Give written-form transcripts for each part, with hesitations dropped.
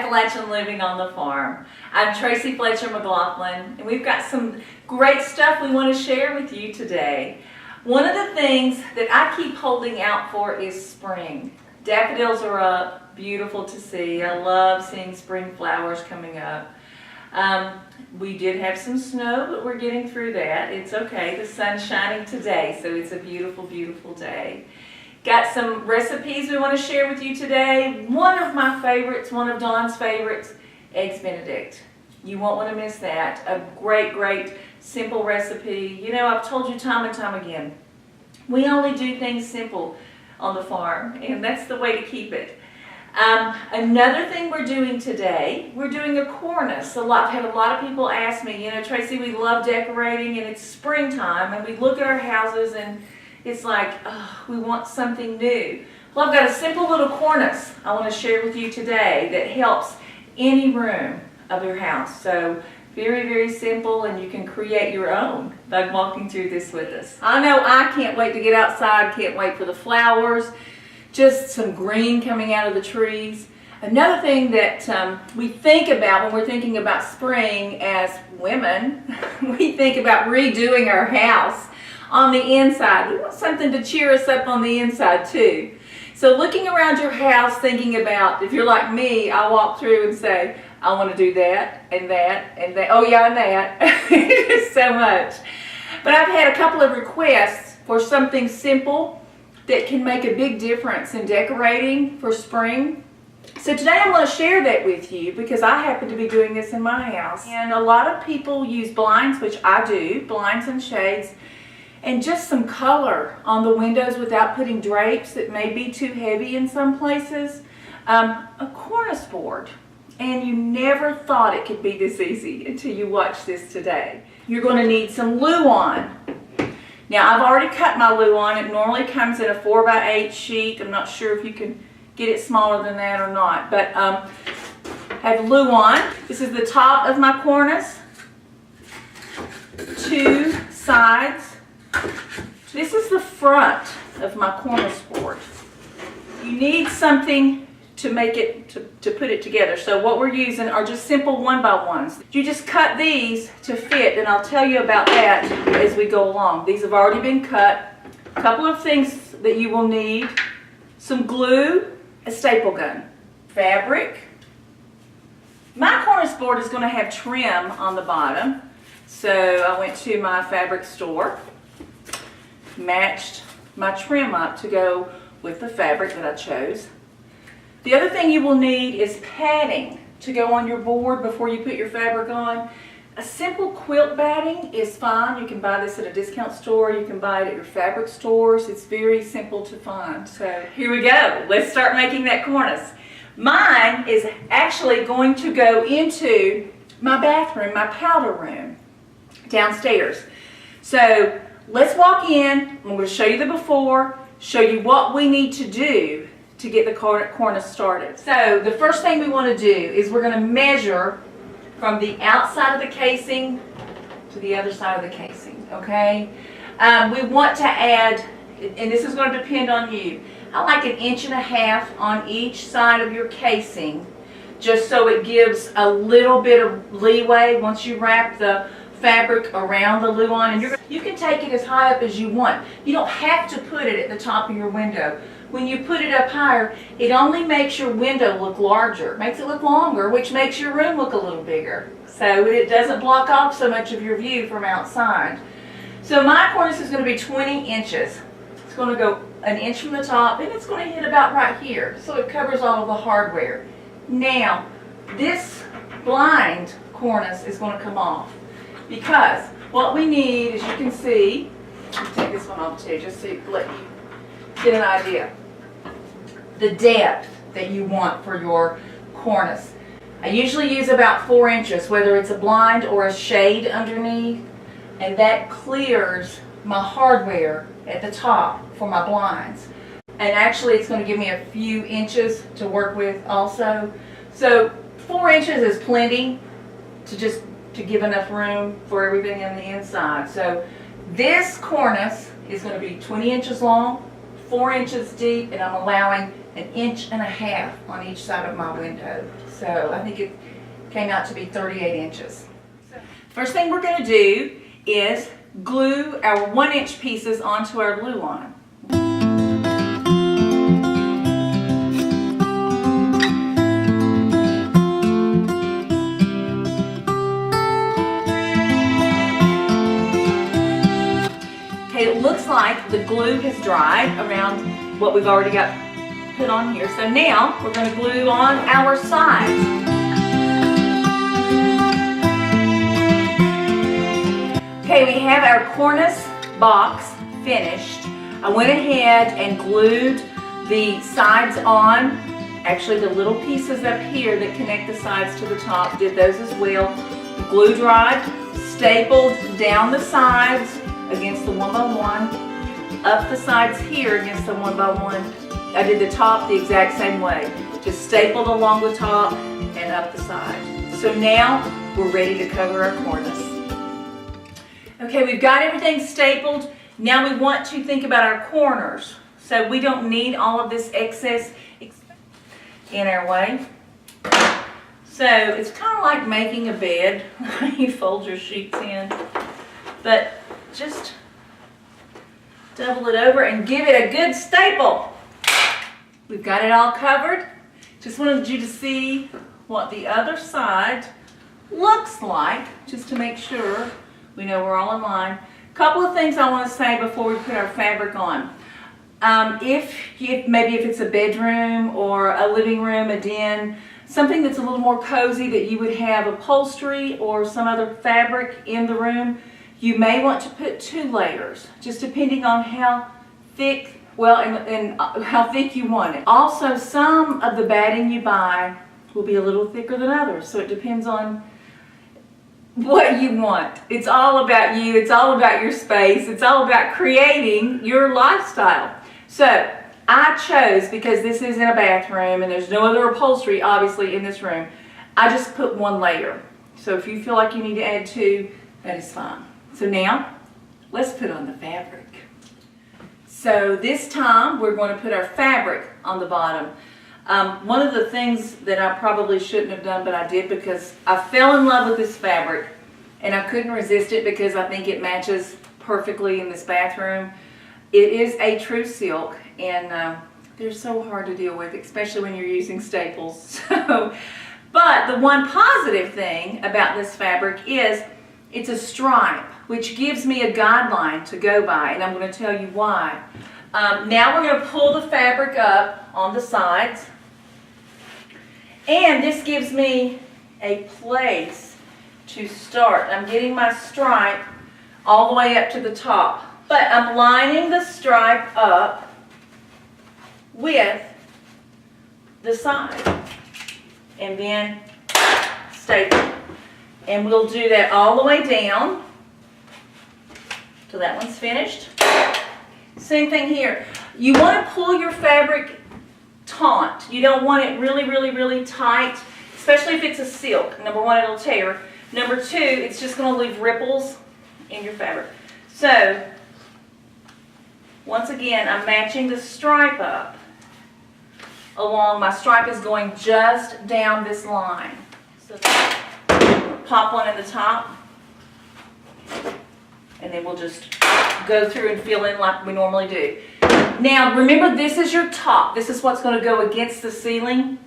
Benedict-Appalachian living on the farm. I'm Tracy Fletcher McLaughlin, and we've got some great stuff we want to share with you today. One of the things that I keep holding out for is spring. Daffodils are up, beautiful to see. I love seeing spring flowers coming up. We did have some snow, but we're getting through that. It's okay. The sun's shining today, so it's a beautiful, beautiful day. Got some recipes we want to share with you today. One of my favorites, one of Don's favorites, Eggs Benedict. You won't want to miss that. A great, great, simple recipe. You know, I've told you time and time again, we only do things simple on the farm, and that's the way to keep it. Another thing we're doing today, we're doing a cornice. I've had a lot of people ask me, you know, Tracy, we love decorating and it's springtime, and we look at our houses and it's like, oh, we want something new. Well, I've got a simple little cornice I want to share with you today that helps any room of your house. So very, very simple, and you can create your own by walking through this with us. I know I can't wait to get outside, can't wait for the flowers, just some green coming out of the trees. Another thing that we think about when we're thinking about spring as women, we think about redoing our house on the inside. We want something to cheer us up on the inside too. So looking around your house, thinking about, if you're like me, I walk through and say, I want to do that and that and that. Oh yeah, and that. So much. But I've had a couple of requests for something simple that can make a big difference in decorating for spring. So today I want to share that with you because I happen to be doing this in my house. And a lot of people use blinds, which I do, blinds and shades, and just some color on the windows without putting drapes that may be too heavy in some places. A Cornice board. And you never thought it could be this easy until you watch this today. You're going to need some luan. Now I've already cut my luan. It normally comes in a 4x8 sheet. I'm not sure if you can get it smaller than that or not. But I have luan. This is the top of my cornice. Two sides. This is the front of my Cornice board. You need something to make it, to put it together. So what we're using are just simple 1x1s. You just cut these to fit, and I'll tell you about that as we go along. These have already been cut. A couple of things that you will need: some glue, a staple gun, fabric. My Cornice board is going to have trim on the bottom, so I went to my fabric store, matched my trim up to go with the fabric that I chose. The other thing you will need is padding to go on your board before you put your fabric on. A simple quilt batting is fine. You can buy this at a discount store. You can buy it at your fabric stores. It's very simple to find. So here we go. Let's start making that cornice. Mine is actually going to go into my bathroom, my powder room downstairs. So let's walk in. I'm going to show you the before, show you what we need to do to get the cornice started. So the first thing we want to do is we're going to measure from the outside of the casing to the other side of the casing, okay? We want to add, and this is going to depend on you, I like 1.5 inches on each side of your casing, just so it gives a little bit of leeway once you wrap the fabric around the luan. And you can take it as high up as you want. You don't have to put it at the top of your window. When you put it up higher, it only makes your window look larger. It makes it look longer, which makes your room look a little bigger. So it doesn't block off so much of your view from outside. So my cornice is going to be 20 inches. It's going to go 1 inch from the top, and it's going to hit about right here. So it covers all of the hardware. Now, this blind cornice is going to come off, because what we need, as you can see, let me take this one off too, just to let you get an idea. The depth that you want for your cornice. I usually use about 4 inches, whether it's a blind or a shade underneath, and that clears my hardware at the top for my blinds. And actually it's going to give me a few inches to work with also. So 4 inches is plenty to give enough room for everything on the inside. So this cornice is going to be 20 inches long, 4 inches deep, and I'm allowing 1.5 inches on each side of my window. So I think it came out to be 38 inches. First thing we're going to do is glue our 1-inch pieces onto our luan. Okay, it looks like the glue has dried around what we've already got put on here. So now we're going to glue on our sides. Okay, we have our cornice box finished. I went ahead and glued the sides on. Actually, the little pieces up here that connect the sides to the top, did those as well. Glue dried, stapled down the sides against the 1x1, up the sides here against the 1x1. I did the top the exact same way. Just stapled along the top and up the side. So now we're ready to cover our cornice. Okay, we've got everything stapled. Now we want to think about our corners. So we don't need all of this excess in our way. So it's kind of like making a bed where you fold your sheets in. But just double it over and give it a good staple. We've got it all covered. Just wanted you to see what the other side looks like, just to make sure we know we're all in line. A couple of things I want to say before we put our fabric on. Maybe if it's a bedroom or a living room, a den, something that's a little more cozy that you would have upholstery or some other fabric in the room, you may want to put 2 layers, just depending on how thick, and how thick you want it. Also, some of the batting you buy will be a little thicker than others, so it depends on what you want. It's all about you, it's all about your space, it's all about creating your lifestyle. So I chose, because this is in a bathroom and there's no other upholstery obviously in this room, I just put 1 layer. So if you feel like you need to add 2, that is fine. So now let's put on the fabric. So this time we're going to put our fabric on the bottom. One of the things that I probably shouldn't have done, but I did because I fell in love with this fabric and I couldn't resist it because I think it matches perfectly in this bathroom. It is a true silk, and they're so hard to deal with, especially when you're using staples. But the one positive thing about this fabric is it's a stripe, which gives me a guideline to go by, and I'm going to tell you why. Now we're going to pull the fabric up on the sides. And this gives me a place to start. I'm getting my stripe all the way up to the top. But I'm lining the stripe up with the side. And then staple. And we'll do that all the way down till that one's finished. Same thing here. You want to pull your fabric taut. You don't want it really, really, really tight, especially if it's a silk. Number 1, it'll tear. Number 2, it's just going to leave ripples in your fabric. So, once again, I'm matching the stripe up along. My stripe is going just down this line. So, pop one in the top, and then we'll just go through and fill in like we normally do. Now, remember, this is your top. This is what's going to go against the ceiling.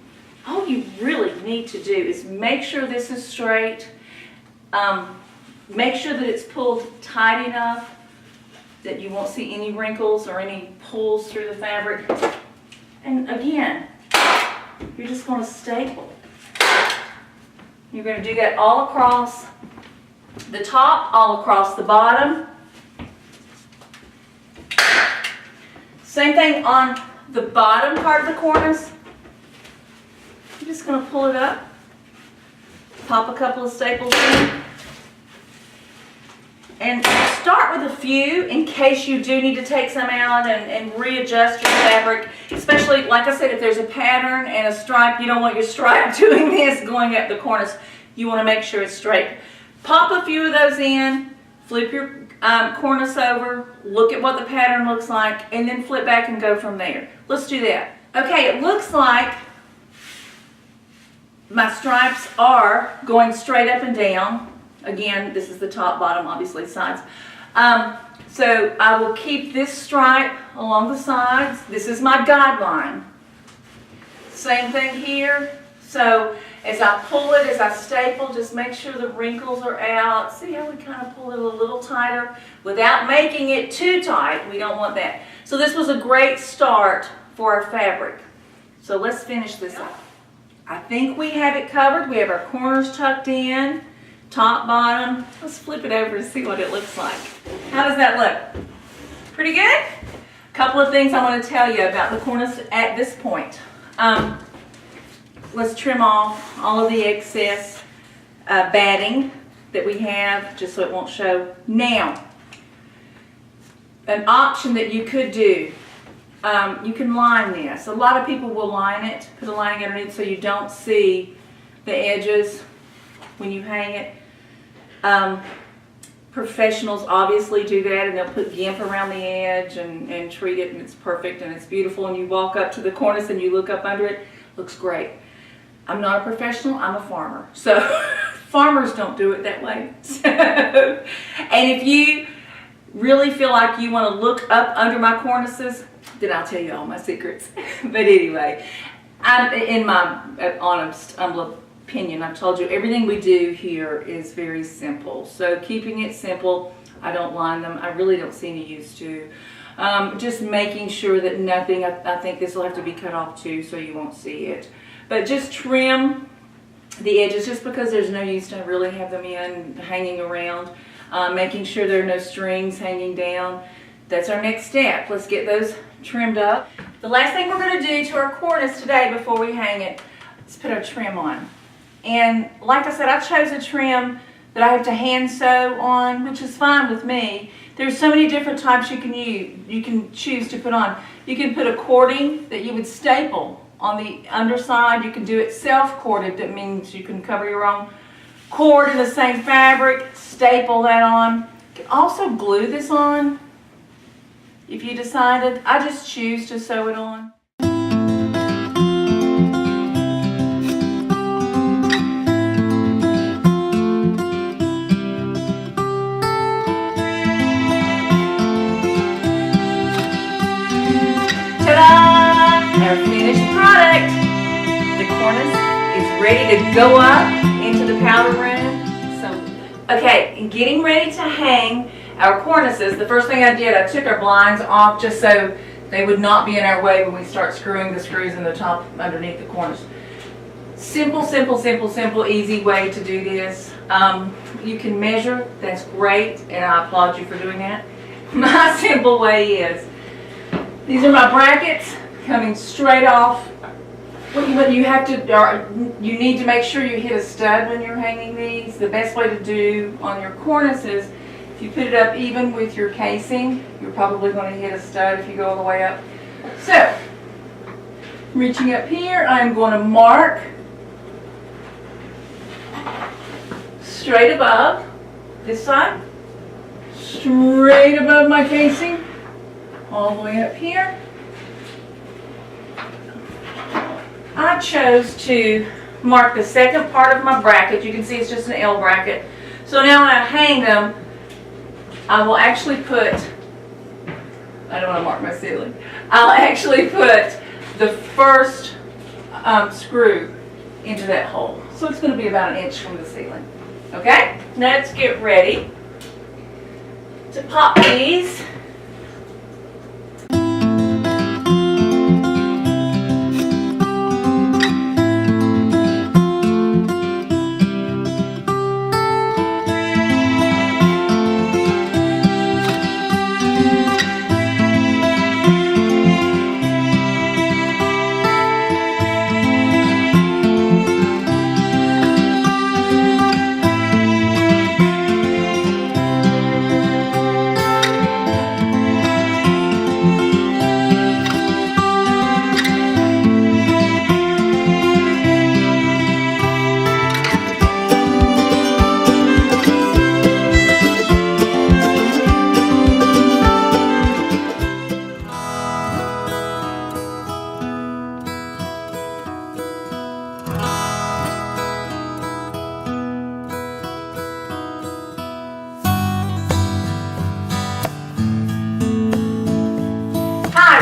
All you really need to do is make sure this is straight. Make sure that it's pulled tight enough that you won't see any wrinkles or any pulls through the fabric. And again, you're just going to staple. You're going to do that all across the top, all across the bottom. Same thing on the bottom part of the cornice. You're just going to pull it up, pop a couple of staples in, and start with a few in case you do need to take some out and readjust your fabric. Especially, like I said, if there's a pattern and a stripe, you don't want your stripe doing this going up the cornice. You want to make sure it's straight. Pop a few of those in, flip your cornice over, look at what the pattern looks like, and then flip back and go from there. Let's do that. Okay, it looks like my stripes are going straight up and down. Again, this is the top, bottom, obviously sides. So I will keep this stripe along the sides. This is my guideline. Same thing here. So as I pull it, as I staple, just make sure the wrinkles are out. See how we kind of pull it a little tighter without making it too tight. We don't want that. So this was a great start for our fabric. So let's finish this up. I think we have it covered. We have our corners tucked in, top, bottom. Let's flip it over and see what it looks like. How does that look? Pretty good? A couple of things I want to tell you about the cornice at this point. Let's trim off all of the excess batting that we have, just so it won't show. Now, an option that you could do, you can line this. A lot of people will line it, put a lining underneath so you don't see the edges when you hang it. Professionals obviously do that, and they'll put gimp around the edge and treat it, and it's perfect and it's beautiful. And you walk up to the cornice and you look up under it, looks great. I'm not a professional, I'm a farmer. So farmers don't do it that way. So, and if you really feel like you want to look up under my cornices, then I'll tell you all my secrets. But anyway, in my honest, humble opinion, I've told you everything we do here is very simple. So keeping it simple, I don't line them. I really don't see any use to. Just making sure that nothing, I think this will have to be cut off too so you won't see it. But just trim the edges, just because there's no use to really have them in hanging around. Making sure there are no strings hanging down. That's our next step. Let's get those trimmed up. The last thing we're going to do to our cornice today before we hang it is put our trim on. And like I said, I chose a trim that I have to hand sew on, which is fine with me. There's so many different types you can use. You can choose to put on. You can put a cording that you would staple on the underside. You can do it self-corded. That means you can cover your own cord in the same fabric, staple that on. You can also glue this on if you decided. I just choose to sew it on. Our finished product. The cornice is ready to go up into the powder room. So, okay, in getting ready to hang our cornices, the first thing I did, I took our blinds off just so they would not be in our way when we start screwing the screws in the top underneath the cornice. Simple, simple, simple, simple, easy way to do this. You can measure, that's great, and I applaud you for doing that. My simple way is, these are my brackets coming straight off. What you have to, you need to make sure you hit a stud when you're hanging these. The best way to do on your cornices, if you put it up even with your casing, you're probably going to hit a stud if you go all the way up. So, reaching up here, I'm going to mark straight above this side, straight above my casing, all the way up here. I chose to mark the second part of my bracket. You can see it's just an L bracket. So now when I hang them, I will actually put, I don't want to mark my ceiling, I'll actually put the first screw into that hole. So it's going to be about 1 inch from the ceiling. Okay, let's get ready to pop these.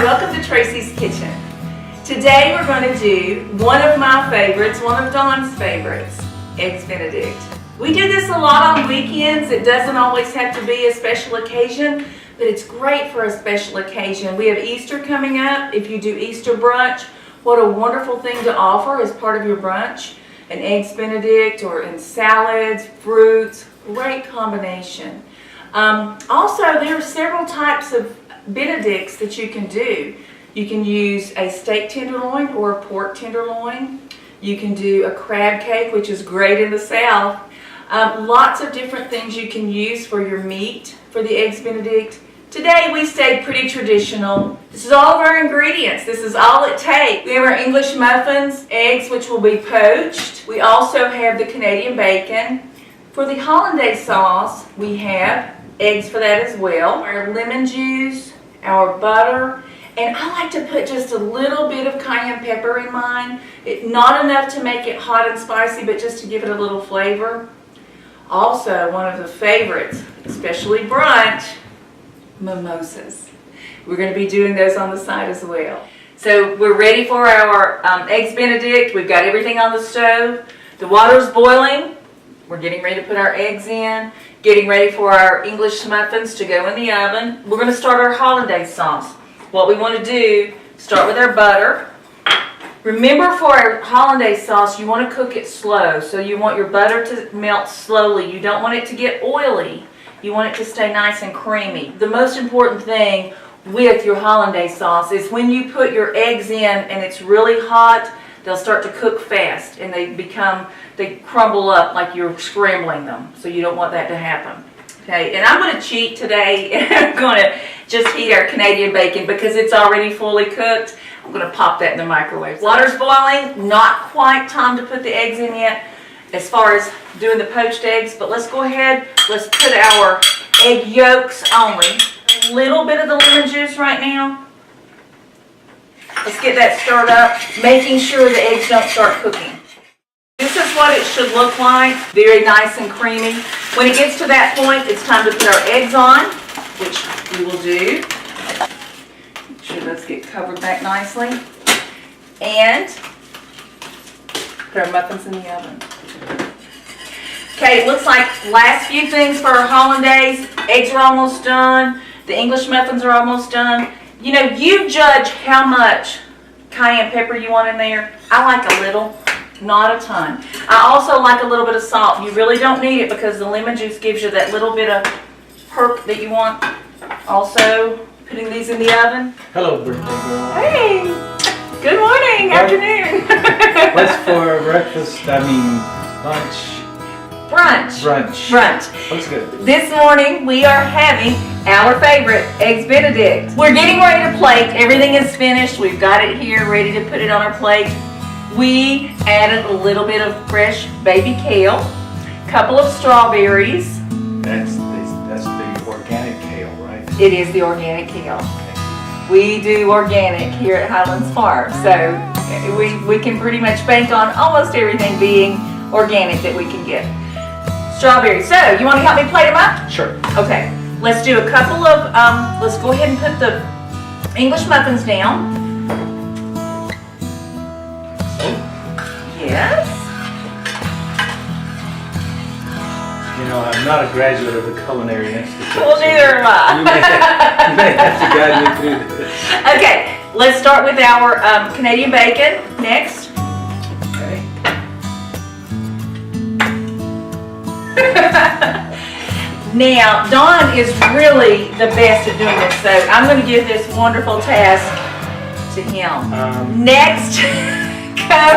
Hi, welcome to Tracy's Kitchen. Today we're going to do one of my favorites, one of Don's favorites, Eggs Benedict. We do this a lot on weekends. It doesn't always have to be a special occasion, but it's great for a special occasion. We have Easter coming up. If you do Easter brunch, what a wonderful thing to offer as part of your brunch. An Eggs Benedict or in salads, fruits, great combination. Also, there are several types of Benedicts that you can do. You can use a steak tenderloin or a pork tenderloin. You can do a crab cake, which is great in the South. Lots of different things you can use for your meat for the Eggs Benedict. Today we stayed pretty traditional. This is all of our ingredients. This is all it takes. We have our English muffins, eggs which will be poached. We also have the Canadian bacon. For the hollandaise sauce, we have eggs for that as well. Our lemon juice, our butter, and I like to put just a little bit of cayenne pepper in mine. Not enough to make it hot and spicy, but just to give it a little flavor. Also, one of the favorites, especially brunch, mimosas. We're going to be doing those on the side as well. So we're ready for our Eggs Benedict. We've got everything on the stove. The water's boiling. We're getting ready to put our eggs in. Getting ready for our English muffins to go in the oven. We're going to start our hollandaise sauce. What we want to do, start with our butter. Remember, for our hollandaise sauce, you want to cook it slow. So you want your butter to melt slowly. You don't want it to get oily. You want it to stay nice and creamy. The most important thing with your hollandaise sauce is when you put your eggs in and it's really hot, they'll start to cook fast and they crumble up like you're scrambling them. So you don't want that to happen. Okay, and I'm going to cheat today and I'm going to just heat our Canadian bacon because it's already fully cooked. I'm going to pop that in the microwave. Water's boiling, not quite time to put the eggs in yet as far as doing the poached eggs, but let's go ahead, let's put our egg yolks only. A little bit of the lemon juice right now. Let's get that stirred up, making sure the eggs don't start cooking. This is what it should look like, very nice and creamy. When it gets to that point, it's time to put our eggs on, which we will do. Make sure those get covered back nicely. And put our muffins in the oven. Okay, it looks like last few things for our hollandaise. Eggs are almost done. The English muffins are almost done. You know, you judge how much cayenne pepper you want in there. I like a little, not a ton. I also like a little bit of salt. You really don't need it because the lemon juice gives you that little bit of perk that you want. Also, putting these in the oven. Hello, birthday girl. Hey! Good morning, afternoon. What's for breakfast? Lunch? Brunch. Looks good. This morning we are having our favorite, Eggs Benedict. We're getting ready to plate. Everything is finished. We've got it here ready to put it on our plate. We added a little bit of fresh baby kale, a couple of strawberries. That's the organic kale, right? It is the organic kale. We do organic here at Highlands Farm, so we can pretty much bank on almost everything being organic that we can get. Strawberries. So, you want to help me plate them up? Sure. Okay. Let's do a couple of, let's go ahead and put the English muffins down. Yes. You know, I'm not a graduate of the Culinary Institute. Well, neither am I. You may have to guide me through this. Okay, let's start with our Canadian bacon next. Okay. Now, Don is really the best at doing this, so I'm going to give this wonderful task to him. Next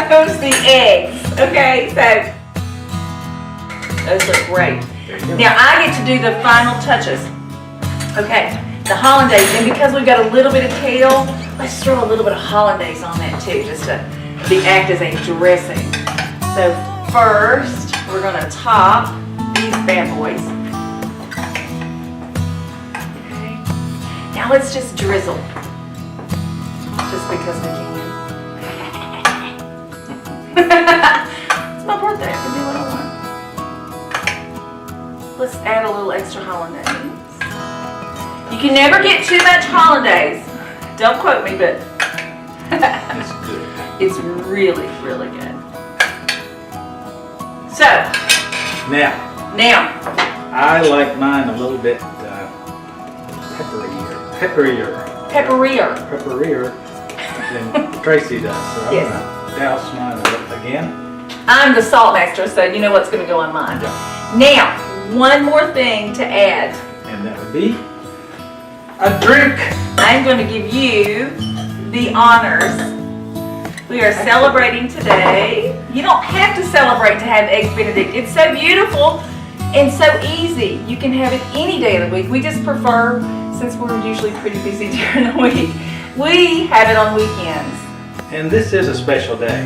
goes the eggs. Okay, so those look great. Now I get to do the final touches. Okay, the hollandaise, and because we've got a little bit of kale, let's throw a little bit of hollandaise on that too, just to act as a dressing. So first, we're going to top these bad boys. Now let's just drizzle, just because we can. It's my birthday, I can do what I want. Let's add a little extra hollandaise. You can never get too much hollandaise. Don't quote me, but It's good. it's really, really good. So, Now, now, I like mine a little bit pepperier than Tracy does. So I'm Yes. gonna douse mine again. I'm the salt master, so you know what's going to go on mine. Yeah. Now, one more thing to add. And that would be a drink. I'm going to give you the honors. We are celebrating today. You don't have to celebrate to have Eggs Benedict. It's so beautiful and so easy. You can have it any day of the week. We just prefer, since we're usually pretty busy during the week, we have it on weekends. And this is a special day.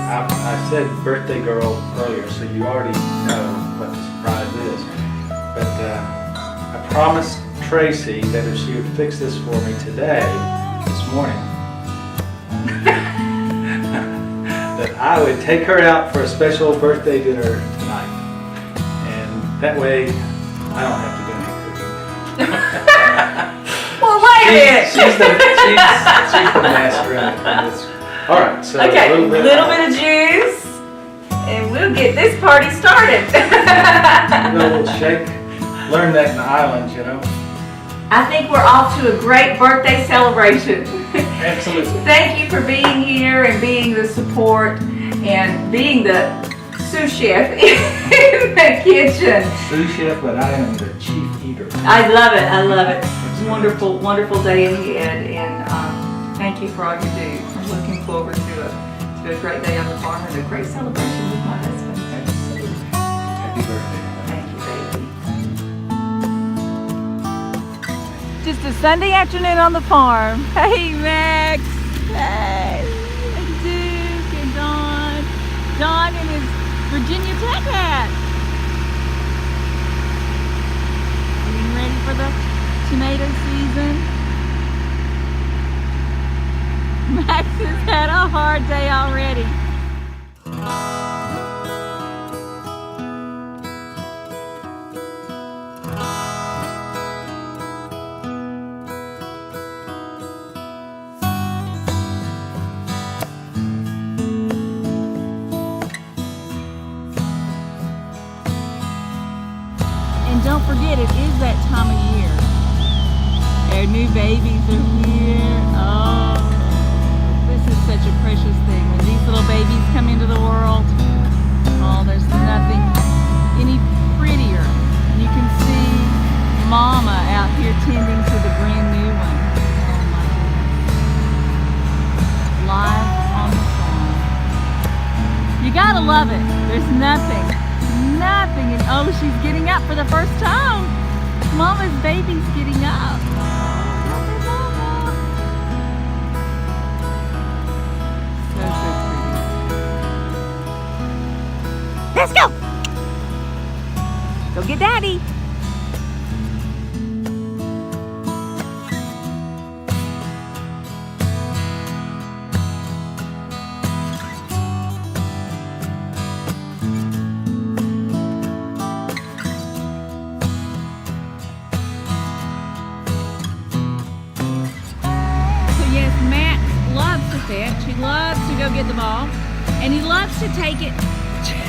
I said birthday girl earlier, so you already know what the surprise is. But I promised Tracy that if she would fix this for me today, this morning, that I would take her out for a special birthday dinner tonight. And that way, I don't have to do any cooking. Well, wait a minute. She's the master in this. All right, so Okay, a little bit of juice, and we'll get this party started. a little shake. Learn that in the islands, you know. I think we're off to a great birthday celebration. Absolutely. Thank you for being here and being the support and being the sous chef in the kitchen. Sous chef, but I am the chief eater. I love it. I love it. Wonderful, wonderful day ahead, and thank you for all you do. I'm looking forward to a great day on the farm and a great celebration with my husband. Happy birthday. Thank you, baby. Just a Sunday afternoon on the farm. Hey, Max. Hey, Duke and Don. Don in his Virginia Tech hat. Getting ready for the tomato season. Max has had a hard day already. And don't forget, it is that time of year. Our new babies are here. Oh, this is such a precious thing. When these little babies come into the world, oh, there's nothing any prettier. And you can see Mama out here tending to the brand new one. Oh my goodness. Live on the farm. You gotta love it. There's nothing. And oh, she's getting up for the first time. Mama's baby's getting up. Let's go! Go get Daddy! So yes, Max loves to fetch. He loves to go get the ball. And he loves to take it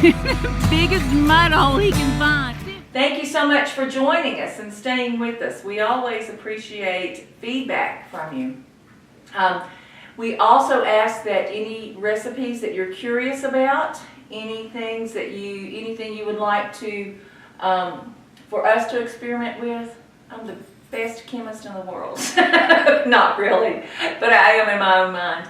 the biggest mud hole he can find. Thank you so much for joining us and staying with us. We always appreciate feedback from you. We also ask that any recipes that you're curious about, anything you would like to for us to experiment with. I'm the best chemist in the world. Not really, but I am in my own mind.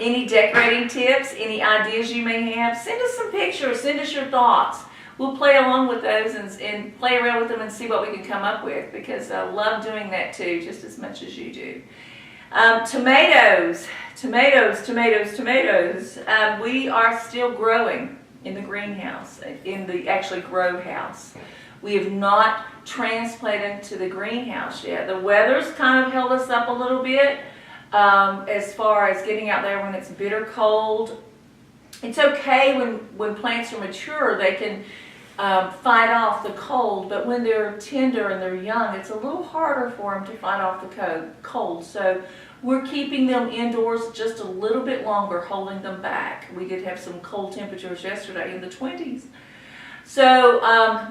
Any decorating tips, any ideas you may have, send us some pictures, send us your thoughts. We'll play along with those and play around with them and see what we can come up with, because I love doing that too, just as much as you do. Tomatoes. We are still growing in the greenhouse, in the actually grow house. We have not transplanted to the greenhouse yet. The weather's kind of held us up a little bit. As far as getting out there when it's bitter cold. It's okay when plants are mature, they can fight off the cold, but when they're tender and they're young, it's a little harder for them to fight off the cold. So we're keeping them indoors just a little bit longer, holding them back. We did have some cold temperatures yesterday in the 20s. So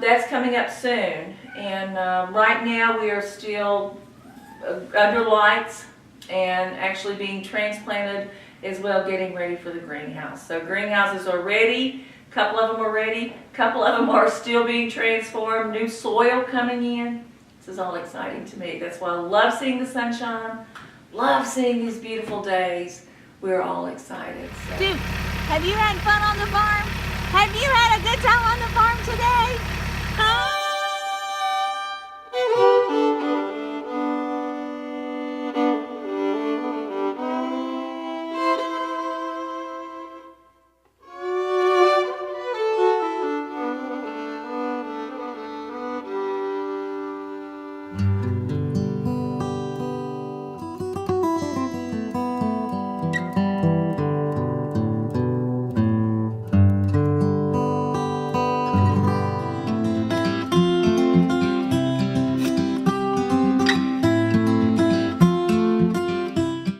that's coming up soon. And right now we are still under lights and actually being transplanted as well, getting ready for the greenhouse. So greenhouses are ready. A couple of them are ready. A couple of them are still being transformed. New soil coming in. This is all exciting to me. That's why I love seeing the sunshine. Love seeing these beautiful days. We're all excited. So. Duke, have you had fun on the farm? Have you had a good time on the farm today? Huh?